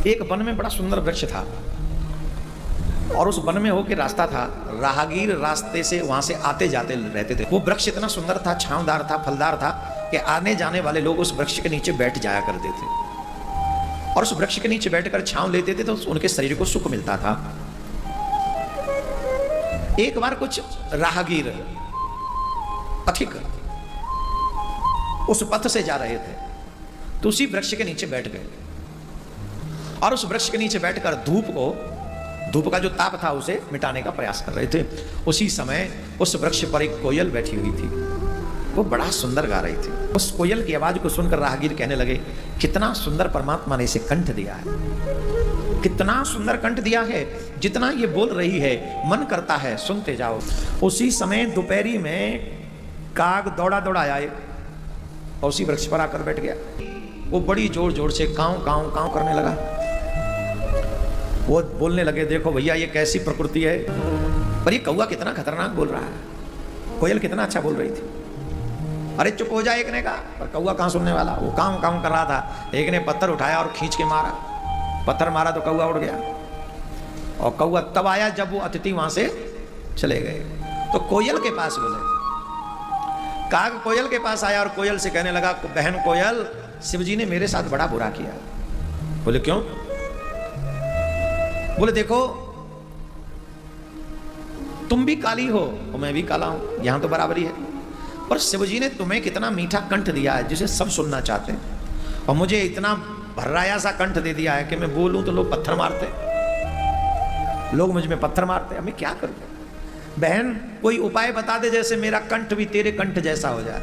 एक वन में बड़ा सुंदर वृक्ष था और उस वन में होकर रास्ता था, राहगीर रास्ते से वहां से आते जाते रहते थे। वो वृक्ष इतना सुंदर था, छांवदार था, फलदार था कि आने जाने वाले लोग उस वृक्ष के नीचे बैठ जाया करते थे और उस वृक्ष के नीचे बैठकर छांव लेते थे तो उनके शरीर को सुख मिलता था। एक बार कुछ राहगीर पथिक उस पथ से जा रहे थे तो उसी वृक्ष के नीचे बैठ गए और उस वृक्ष के नीचे बैठकर धूप का जो ताप था उसे मिटाने का प्रयास कर रहे थे। उसी समय उस वृक्ष पर एक कोयल बैठी हुई थी, वो बड़ा सुंदर गा रही थी। उस कोयल की आवाज को सुनकर राहगीर कहने लगे, कितना सुंदर परमात्मा ने इसे कंठ दिया है, कितना सुंदर कंठ दिया है, जितना ये बोल रही है मन करता है सुनते जाओ। उसी समय दोपहरी में काग दौड़ा दौड़ा आए और उसी वृक्ष पर आकर बैठ गया। वो बड़ी जोर जोर से काव काव काव करने लगा। वो बोलने लगे, देखो भैया ये कैसी प्रकृति है, पर ये कौवा कितना खतरनाक बोल रहा है, कोयल कितना अच्छा बोल रही थी। अरे चुप हो जाए, एक ने कहा, पर कौवा कहाँ सुनने वाला, वो काव काव कर रहा था। एक ने पत्थर उठाया और खींच के मारा, पत्थर मारा तो कौवा उड़ गया और कौवा तब आया जब वो अतिथि वहां से चले गए। तो कोयल के पास बोले, काग कोयल के पास आया और कोयल से कहने लगा, बहन कोयल, शिवजी ने मेरे साथ बड़ा बुरा किया। बोले क्यों? बोले देखो तुम भी काली हो और मैं भी काला हूं, यहां तो बराबरी है, पर शिवजी ने तुम्हें कितना मीठा कंठ दिया है जिसे सब सुनना चाहते हैं और मुझे इतना भर्राया सा कंठ दे दिया है कि मैं बोलूं तो लोग पत्थर मारते, लोग मुझ में पत्थर मारते, अब मैं क्या करूं? बहन कोई उपाय बता दे जैसे मेरा कंठ भी तेरे कंठ जैसा हो जाए।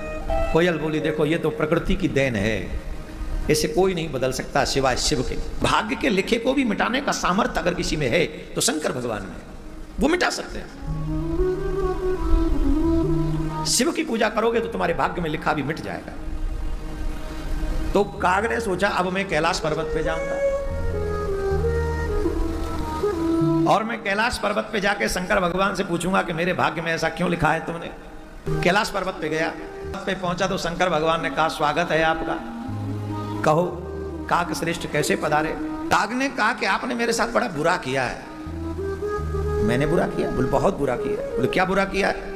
कोयल बोली, देखो ये तो प्रकृति की देन है, इसे कोई नहीं बदल सकता सिवाय शिव के। भाग्य के लिखे को भी मिटाने का सामर्थ्य अगर किसी में है तो शंकर भगवान में, वो मिटा सकते हैं। शिव की पूजा करोगे तो तुम्हारे भाग्य में लिखा भी मिट जाएगा। तो काग ने सोचा, अब मैं कैलाश पर्वत पे जाऊंगा और मैं कैलाश पर्वत पे जाके शंकर भगवान से पूछूंगा कि मेरे भाग्य में ऐसा क्यों लिखा है तुमने। कैलाश पर्वत पे गया, पे पहुंचा तो शंकर भगवान ने कहा, स्वागत है आपका, कहो काग श्रेष्ठ कैसे पधारे। काग ने कहा कि आपने मेरे साथ बड़ा बुरा किया है। मैंने बुरा किया? बोले बहुत बुरा किया। बोले क्या बुरा किया है?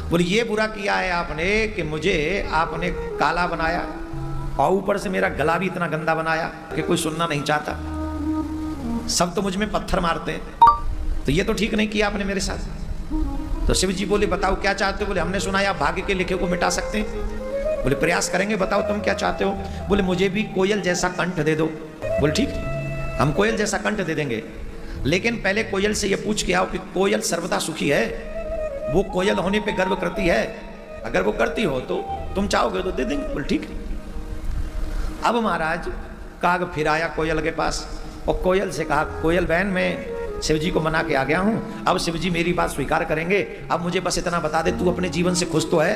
बोले ये बुरा किया है आपने कि मुझे आपने काला बनाया और ऊपर से मेरा गला भी इतना गंदा बनाया कि कोई सुनना नहीं चाहता, सब तो मुझ में पत्थर मारते हैं, तो ये तो ठीक नहीं किया आपने मेरे साथ। तो शिव जी बोले, बताओ क्या चाहते हो? बोले हमने सुना है आप भाग्य के लिखे को मिटा सकते हैं। बोले प्रयास करेंगे, बताओ तुम क्या चाहते हो? बोले मुझे भी कोयल जैसा कंठ दे दो। बोले ठीक, हम कोयल जैसा कंठ दे देंगे, लेकिन पहले कोयल से ये पूछ के आओ कि कोयल सर्वदा सुखी है, वो कोयल होने पे गर्व करती है, अगर वो करती हो तो तुम चाहोगे तो दे देंगे। बोले ठीक। अब महाराज काग फिर आया कोयल के पास और कोयल से कहा, कोयल बहन मैं शिवजी को मना के आ गया हूं, अब शिवजी मेरी बात स्वीकार करेंगे, अब मुझे बस इतना बता दे, तू अपने जीवन से खुश तो है?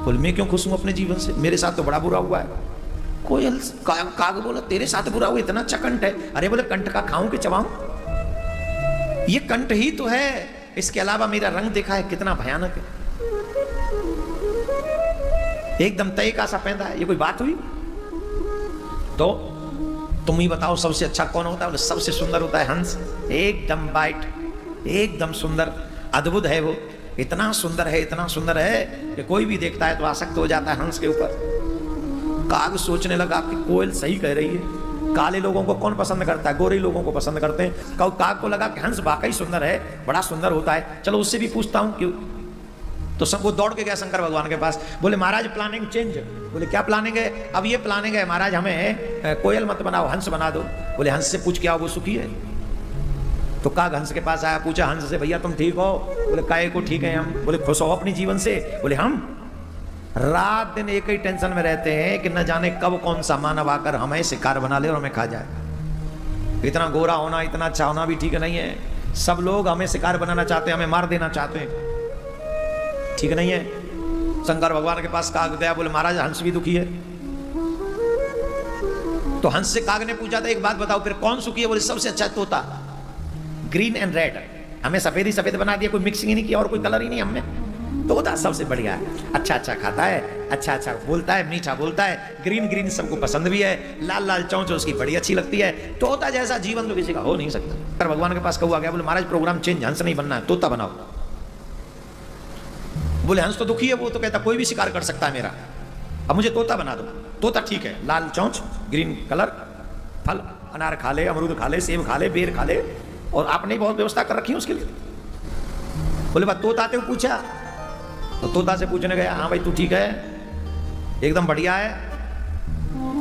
बोले मैं क्यों खुश हूं अपने जीवन से, मेरे साथ तो बड़ा बुरा हुआ है। कोयल काग बोला, तेरे साथ बुरा हुआ, इतना अच्छा कंठ है? अरे बोले कंठ का खाऊं कि चबाऊं, ये कंठ ही तो है, इसके अलावा मेरा रंग देखा है कितना भयानक है, एकदम तय का सा पैदा है, ये कोई बात हुई? तो तुम ही बताओ सबसे अच्छा कौन होता है? बोले सबसे सुंदर होता है हंस, एकदम वाइट, एकदम सुंदर, अद्भुत है वो, इतना सुंदर है, इतना सुंदर है कि कोई भी देखता है तो आसक्त हो जाता है हंस के ऊपर। काग सोचने लगा कि कोयल सही कह रही है, काले लोगों को कौन पसंद करता है, गोरे लोगों को पसंद करते हैं। काग को लगा कि हंस वाकई सुंदर है, बड़ा सुंदर होता है, चलो उससे भी पूछता हूं क्यों। तो सब वो दौड़ के गया शंकर भगवान के पास। बोले महाराज प्लानिंग चेंज। बोले क्या प्लानिंग है? अब ये प्लानिंग है महाराज, हमें कोयल मत बनाओ, हंस बना दो। बोले हंस से पूछ के आओ वो सुखी है। तो काग हंस के पास आया, पूछा हंस से, भैया तुम ठीक हो? बोले काहे को ठीक है हम। बोले खुश हो अपने जीवन से? बोले हम रात दिन एक ही टेंशन में रहते हैं कि न जाने कब कौन सा मानव आकर हमें शिकार बना ले और हमें खा जाए। इतना गोरा होना, इतना अच्छा होना भी ठीक नहीं है, सब लोग हमें शिकार बनाना चाहते हैं, हमें मार देना चाहते हैं, ठीक नहीं है। शंकर भगवान के पास काग गया, बोले महाराज हंस भी दुखी है। तो हंस से काग ने पूछा था, एक बात बताओ फिर कौन सुखी है? बोले सबसे अच्छा तोता, ग्रीन एंड रेड, हमें सफेद ही सफेद बना दिया, कोई मिक्सिंग ही नहीं किया और कोई कलर ही नहीं हमें। तोता सबसे बढ़िया है, अच्छा अच्छा खाता है, अच्छा अच्छा बोलता है, मीठा बोलता है, ग्रीन ग्रीन सबको पसंद भी है, लाल लाल चौंच उसकी बड़ी अच्छी लगती है। तोता जैसा जीवन तो किसी का हो नहीं सकता। पर भगवान के पास कौआ गया, बोले महाराज प्रोग्राम चेंज, हंस नहीं बनना है, तोता बनाओ। बोले हंस तो दुखी है, वो तो कहता कोई भी शिकार कर सकता है मेरा, अब मुझे तोता बना दो। तोता ठीक है, लाल चौंच, ग्रीन कलर, फल अनार खा ले, अमरूद खा ले, सेब खा ले, बेर खा ले, और आपने बहुत व्यवस्था कर रखी है उसके लिए। बोले बात तोता आते हुए पूछा, तो तोता से पूछने गया, हाँ भाई तू ठीक है, एकदम बढ़िया है,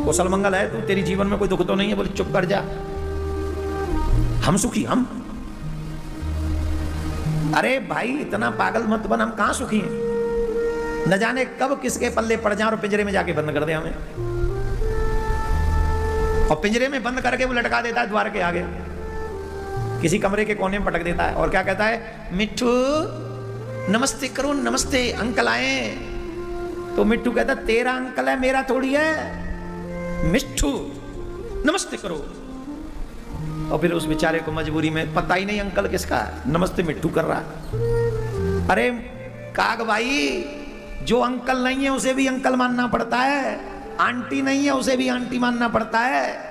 कुशल मंगल है, तू तेरी जीवन में कोई दुख तो नहीं है? बोले चुप कर जा, हम सुखी हम। अरे भाई इतना पागल मत बन, हम कहां सुखी हैं? न जाने कब किसके पल्ले पड़ जाए और पिंजरे में जाके बंद कर दे हमें, और पिंजरे में बंद करके वो लटका देता है द्वार के आगे, किसी कमरे के कोने में पटक देता है, और क्या कहता है, मिट्ठू नमस्ते करो, नमस्ते अंकल आए। तो मिट्ठू कहता तेरा अंकल है, मेरा थोड़ी है, मिट्ठू नमस्ते करो। और फिर उस बेचारे को मजबूरी में पता ही नहीं अंकल किसका है, नमस्ते मिट्ठू कर रहा है। अरे काग भाई, जो अंकल नहीं है उसे भी अंकल मानना पड़ता है, आंटी नहीं है उसे भी आंटी मानना पड़ता है,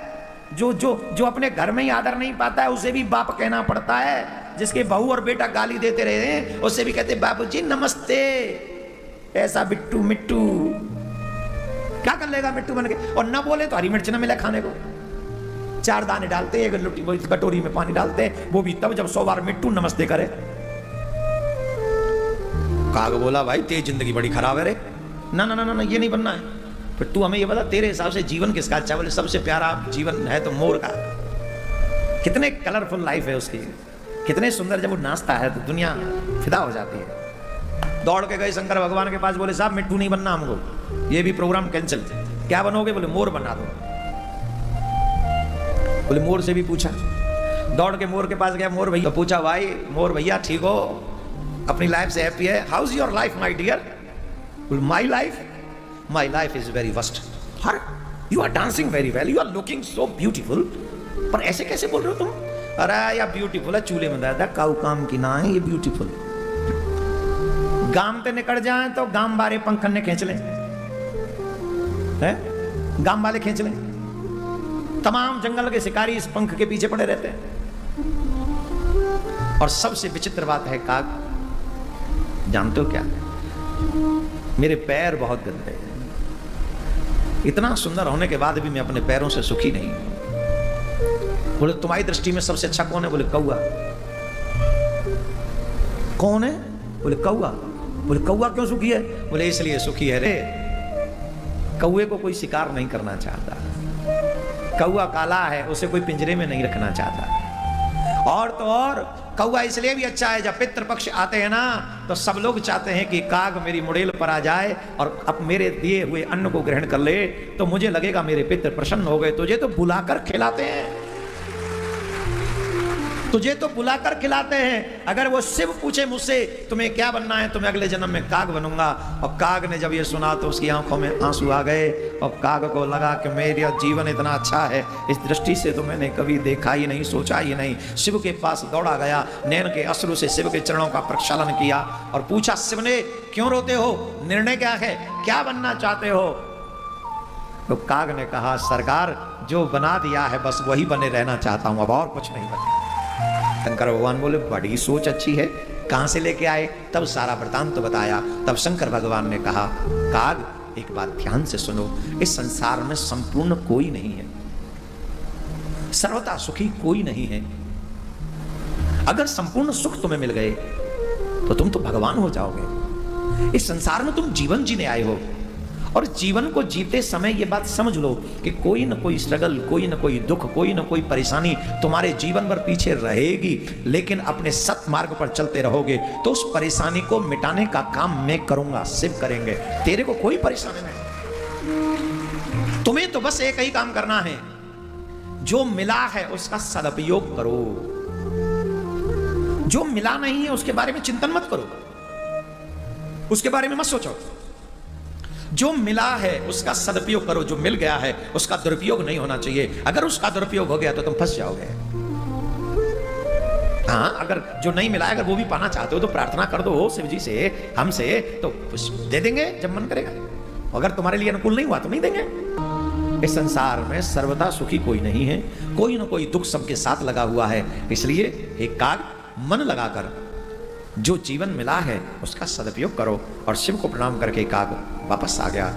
जो जो जो अपने घर में ही आदर नहीं पाता है उसे भी बाप कहना पड़ता है, जिसके बहू और बेटा गाली देते रहे हैं उससे भी कहते बाबूजी नमस्ते। ऐसा बिट्टू मिट्टू क्या कर लेगा मिट्टू बन के, और ना बोले तो हरी मिर्च ना मिले खाने को, 4 दाने डालते, एक लुटी कटोरी में पानी डालते, वो भी तब जब 100 बार मिट्टू नमस्ते करे। काग बोला भाई तेरी जिंदगी बड़ी खराब है रे, ना ना ना ना ये नहीं बनना है। फिर तू हमें ये बता तेरे हिसाब से जीवन किसका अच्छा? बोले सबसे प्यारा जीवन है तो मोर का, कितने कलरफुल लाइफ है उसकी, कितने सुंदर, जब वो नाचता है तो दुनिया फिदा हो जाती है। दौड़ के गए शंकर भगवान के पास, बोले साहब मिट्टू नहीं बनना हमको, ये भी प्रोग्राम कैंसिल। क्या बनोगे? बोले मोर बना दो। बोले मोर से भी पूछा, दौड़ के मोर के पास गया, मोर भैया पूछा, भाई मोर भैया ठीक हो, अपनी लाइफ से हैप्पी है? How is your life my dear? बोले my life is very worst. हर you are dancing very well, you are looking so beautiful, पर ऐसे कैसे बोल रहे हो तुम? अरे या ब्यूटीफुल है, चूल्हे में दादा काऊ काम की ना है ये ब्यूटीफुल। गाम पे निकल जाए तो गाम बारे पंखन ने खींच ले, गाम वाले खींच ले, तमाम जंगल के शिकारी इस पंख के पीछे पड़े रहते हैं। और सबसे विचित्र बात है काग, जानते हो क्या, मेरे पैर बहुत गंदे हैं, इतना सुंदर होने के बाद भी मैं अपने पैरों से सुखी नहीं। बोले तुम्हारी दृष्टि में सबसे अच्छा कौन है? बोले कौआ। कौन है? बोले कौआ। बोले कौआ क्यों सुखी है? बोले इसलिए सुखी है रे, कौए को कोई शिकार नहीं करना चाहता, कौआ काला है, उसे कोई पिंजरे में नहीं रखना चाहता। और तो और कौआ इसलिए भी अच्छा है, जब पितृपक्ष आते हैं ना तो सब लोग चाहते हैं कि काग मेरी मुड़ेल पर आ जाए और अब मेरे दिए हुए अन्न को ग्रहण कर ले, तो मुझे लगेगा मेरे पितृ प्रसन्न हो गए। तुझे तो बुलाकर खिलाते हैं, तुझे तो बुलाकर खिलाते हैं। अगर वो शिव पूछे मुझसे तुम्हें क्या बनना है, तो मैं अगले जन्म में काग बनूंगा। और काग ने जब ये सुना तो उसकी आंखों में आंसू आ गए, और काग को लगा कि मेरा जीवन इतना अच्छा है, इस दृष्टि से तो मैंने कभी देखा ही नहीं, सोचा ही नहीं। शिव के पास दौड़ा गया, नैन के अश्रु से शिव के चरणों का प्रक्षालन किया और पूछा, शिव ने क्यों रोते हो, निर्णय क्या है, क्या बनना चाहते हो? तो काग ने कहा, सरकार जो बना दिया है बस वही बने रहना चाहता हूं, अब और कुछ नहीं बने। शंकर भगवान बोले बड़ी सोच अच्छी है, कहां से लेके आए? तब सारा वृतांत तो बताया। तब शंकर भगवान ने कहा, काग एक बात ध्यान से सुनो, इस संसार में संपूर्ण कोई नहीं है, सर्वथा सुखी कोई नहीं है। अगर संपूर्ण सुख तुम्हें मिल गए तो तुम तो भगवान हो जाओगे। इस संसार में तुम जीवन जीने आए हो, और जीवन को जीते समय ये बात समझ लो कि कोई न कोई स्ट्रगल, कोई न कोई दुख, कोई न कोई परेशानी तुम्हारे जीवन भर पीछे रहेगी, लेकिन अपने सत मार्ग पर चलते रहोगे तो उस परेशानी को मिटाने का काम मैं करूंगा, शिव करेंगे। तेरे को कोई परेशानी नहीं, तुम्हें तो बस एक ही काम करना है, जो मिला है उसका सदुपयोग करो, जो मिला नहीं है उसके बारे में चिंतन मत करो, उसके बारे में मत सोचो। जो मिला है उसका सदुपयोग करो, जो मिल गया है उसका दुरुपयोग नहीं होना चाहिए। अगर उसका दुरुपयोग हो गया तो तुम फंस जाओगे। हाँ, अगर जो नहीं मिला है अगर वो भी पाना चाहते हो तो प्रार्थना कर दो शिव जी से, हमसे, तो कुछ दे देंगे जब मन करेगा। अगर तुम्हारे लिए अनुकूल नहीं हुआ तो नहीं देंगे। इस संसार में सर्वदा सुखी कोई नहीं है, कोई ना कोई दुख सबके साथ लगा हुआ है। इसलिए एक काग मन लगाकर जो जीवन मिला है उसका सदुपयोग करो। और शिव को प्रणाम करके काग वापस आ गया।